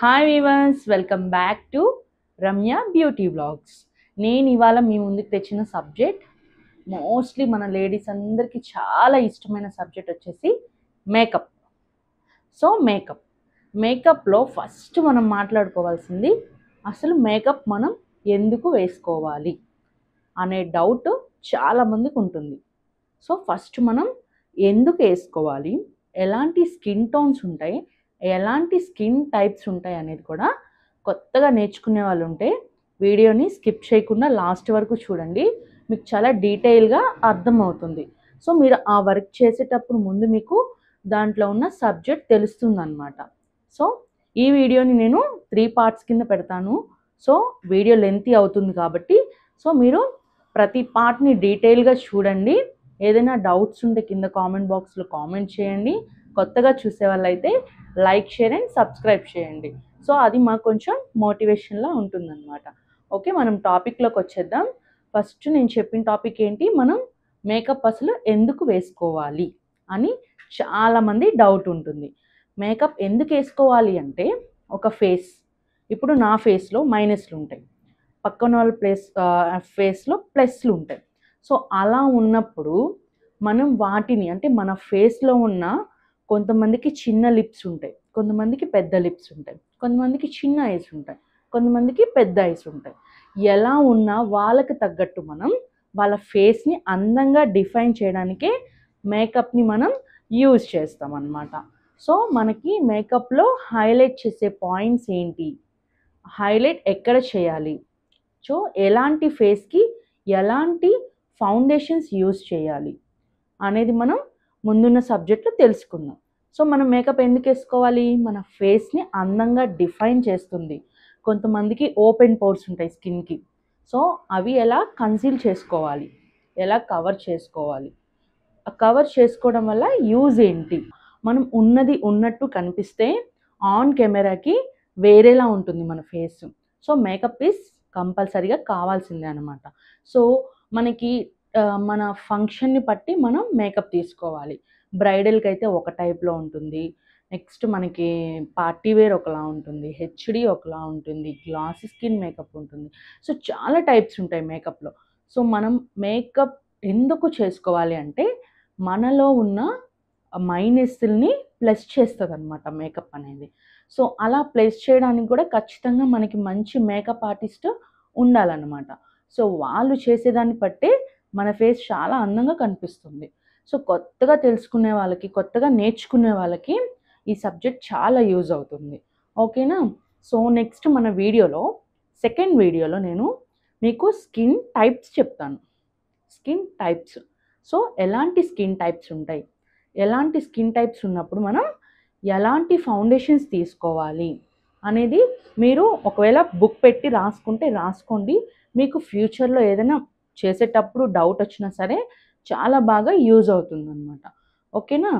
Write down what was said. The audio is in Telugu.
Hi viewers, welcome back to Ramya beauty blogs. నేను ఇవాళ మీ ముందుకు తెచ్చిన సబ్జెక్ట్ మోస్ట్లీ మన లేడీస్ అందరికీ చాలా ఇష్టమైన సబ్జెక్ట్ వచ్చేసి మేకప్. సో మేకప్లో ఫస్ట్ మనం మాట్లాడుకోవాల్సింది అసలు మేకప్ మనం ఎందుకు వేసుకోవాలి అనే డౌట్ చాలామందికి ఉంటుంది. సో ఫస్ట్ మనం ఎందుకు వేసుకోవాలి, ఎలాంటి స్కిన్ టోన్స్ ఉంటాయి, ఎలాంటి స్కిన్ టైప్స్ ఉంటాయి అనేది కూడా కొత్తగా నేర్చుకునే వాళ్ళు ఉంటే వీడియోని స్కిప్ చేయకుండా లాస్ట్ వరకు చూడండి. మీకు చాలా డీటెయిల్గా అర్థమవుతుంది. సో మీరు ఆ వర్క్ చేసేటప్పుడు ముందు మీకు దాంట్లో ఉన్న సబ్జెక్ట్ తెలుస్తుందన్నమాట. సో ఈ వీడియోని నేను 3 పార్ట్స్ కింద పెడతాను. సో వీడియో లెంతీ అవుతుంది కాబట్టి సో మీరు ప్రతి పార్ట్ని డీటెయిల్గా చూడండి. ఏదైనా డౌట్స్ ఉంటే కింద కామెంట్ బాక్స్లో కామెంట్ చేయండి. కొత్తగా చూసే వాళ్ళైతే లైక్, షేర్ అండ్ సబ్స్క్రైబ్ చేయండి. సో అది మాకు కొంచెం మోటివేషన్లా ఉంటుందన్నమాట. ఓకే, మనం టాపిక్లోకి వచ్చేద్దాం. ఫస్ట్ నేను చెప్పిన టాపిక్ ఏంటి, మనం మేకప్ అసలు ఎందుకు వేసుకోవాలి అని చాలామంది డౌట్ ఉంటుంది. మేకప్ ఎందుకు వేసుకోవాలి అంటే ఒక ఫేస్, ఇప్పుడు నా ఫేస్లో మైనస్లు ఉంటాయి, పక్కన వాళ్ళ ఫేస్లో ప్లస్లు ఉంటాయి. సో అలా ఉన్నప్పుడు మనం వాటిని అంటే మన ఫేస్లో ఉన్న కొంతమందికి చిన్న లిప్స్ ఉంటాయి, కొంతమందికి పెద్ద లిప్స్ ఉంటాయి, కొంతమందికి చిన్న ఐస్ ఉంటాయి, కొంతమందికి పెద్ద ఐస్ ఉంటాయి. ఎలా ఉన్నా వాళ్ళకి తగ్గట్టు మనం వాళ్ళ ఫేస్ని అందంగా డిఫైన్ చేయడానికే మేకప్ని మనం యూజ్ చేస్తాం అన్నమాట. సో మనకి మేకప్లో హైలైట్ చేసే పాయింట్స్ ఏంటి, హైలైట్ ఎక్కడ చేయాలి, సో ఎలాంటి ఫేస్కి ఎలాంటి ఫౌండేషన్స్ యూజ్ చేయాలి అనేది మనం ముందున్న సబ్జెక్ట్లో తెలుసుకుందాం. సో మనం మేకప్ ఎందుకు వేసుకోవాలి, మన ఫేస్ని అందంగా డిఫైన్ చేస్తుంది. కొంతమందికి ఓపెన్ పోర్స్ ఉంటాయి స్కిన్కి, సో అవి ఎలా కన్సీల్ చేసుకోవాలి, ఎలా కవర్ చేసుకోవాలి, కవర్ చేసుకోవడం వల్ల యూజ్ ఏంటి, మనం ఉన్నది ఉన్నట్టు కనిపిస్తే ఆన్ కెమెరాకి వేరేలా ఉంటుంది మన ఫేస్. సో మేకప్ ఈజ్ కంపల్సరీగా కావాల్సిందే అనమాట. సో మనకి మన ఫంక్షన్ని బట్టి మనం మేకప్ తీసుకోవాలి. బ్రైడల్కి అయితే ఒక టైప్లో ఉంటుంది, నెక్స్ట్ మనకి పార్టీ వేర్ ఒకలా ఉంటుంది, హెచ్డి ఒకలా ఉంటుంది, గ్లాసీ స్కిన్ మేకప్ ఉంటుంది. సో చాలా టైప్స్ ఉంటాయి మేకప్లో. సో మనం మేకప్ ఎందుకు చేసుకోవాలి అంటే మనలో ఉన్న మైనస్ని ప్లస్ చేస్తుంది అనమాట మేకప్ అనేది. సో అలా ప్లస్ చేయడానికి కూడా ఖచ్చితంగా మనకి మంచి మేకప్ ఆర్టిస్ట్ ఉండాలన్నమాట. సో వాళ్ళు చేసేదాన్ని బట్టే మన ఫేస్ చాలా అందంగా కనిపిస్తుంది. సో కొత్తగా తెలుసుకునే వాళ్ళకి, కొత్తగా నేర్చుకునే వాళ్ళకి ఈ సబ్జెక్ట్ చాలా యూజ్ అవుతుంది. ఓకేనా. సో నెక్స్ట్ మన వీడియోలో సెకండ్ వీడియోలో నేను మీకు స్కిన్ టైప్స్ చెప్తాను. స్కిన్ టైప్స్, సో ఎలాంటి స్కిన్ టైప్స్ ఉంటాయి, ఎలాంటి స్కిన్ టైప్స్ ఉన్నప్పుడు మనం ఎలాంటి ఫౌండేషన్స్ తీసుకోవాలి అనేది మీరు ఒకవేళ బుక్ పెట్టి రాసుకుంటే రాసుకోండి. మీకు ఫ్యూచర్లో ఏదైనా చేసేటప్పుడు డౌట్ వచ్చినా సరే చాలా బాగా యూజ్ అవుతుందన్నమాట. ఓకేనా.